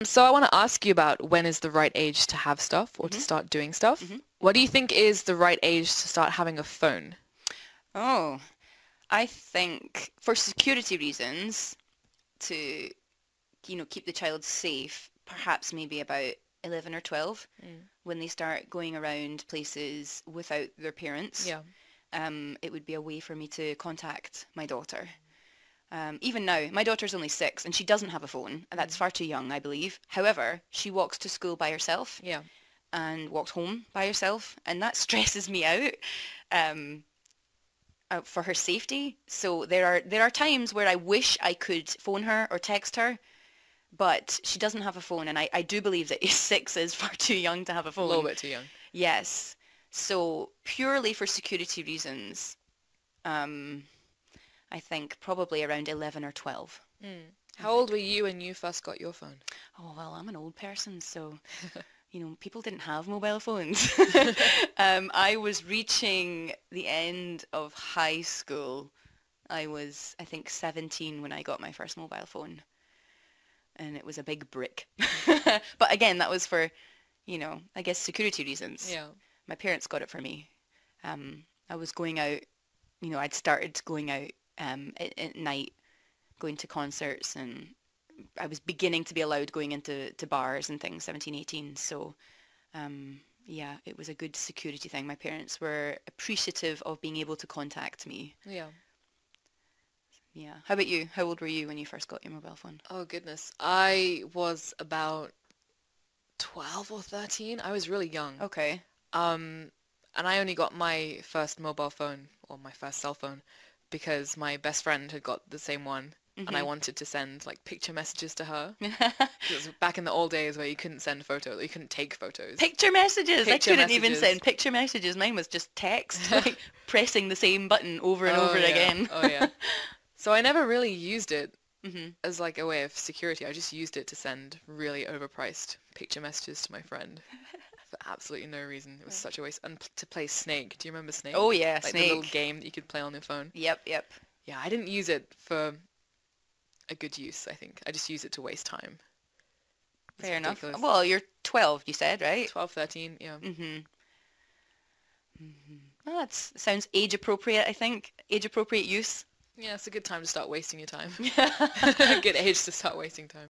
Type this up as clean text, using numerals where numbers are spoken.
So I want to ask you about when is the right age to have stuff or to hmm start doing stuff. hmm What do you think is the right age to start having a phone? Oh, I think for security reasons, to keep the child safe, perhaps maybe about 11 or 12 Mm. when they start going around places without their parents. Yeah. It would be a way for me to contact my daughter. Even now, my daughter's only 6 and she doesn't have a phone. And that's Mm. far too young, I believe. However, she walks to school by herself Yeah. and walks home by herself, and that stresses me out. Um, for her safety. So there are times where I wish I could phone her or text her, but she doesn't have a phone, and I do believe that 6 is far too young to have a A little phone. bit too young. Yes. So purely for security reasons, um, I think probably around 11 or 12. Mm. I How old think. were you when you first got your phone? Oh, well, I'm an old person, so people didn't have mobile phones. I was reaching the end of high school. I was, I think, 17 when I got my first mobile phone, and it was a big brick. But again, that was for, I guess security reasons. Yeah. My parents got it for me. I was going out, I'd started going out at night, going to concerts, and I was beginning to be allowed going into bars and things, 17, 18. So, yeah, it was a good security thing. My parents were appreciative of being able to contact me. Yeah. Yeah. How about you? How old were you when you first got your mobile phone? Oh goodness. I was about 12 or 13. I was really young. Okay. Um, and I only got my first mobile phone or my first cell phone because my best friend had got the same one and I hmm wanted to send like picture messages to her. 'Cause it was back in the old days where you couldn't send photos, you couldn't take photos. Picture messages. I Picture couldn't even messages. send picture messages. Mine was just text, like pressing the same button over and Oh over yeah, again. oh yeah. So I never really used it hmm as like a way of security. I just used it to send really overpriced picture messages to my friend for absolutely no reason. It was such a waste. And to play Snake. Do you remember Oh Snake? yeah, Like the little Snake. game that you could play on your phone. Yep, yep. Yeah, I didn't use it for a good use, I think. I just used it to waste time. It's Fair enough. ridiculous. Well, you're 12, you said, right? 12, 13, yeah. hmm Well, that sounds age appropriate, I think. Age appropriate use. Yeah, it's a good time to start wasting your time. Yeah. A good age to start wasting time.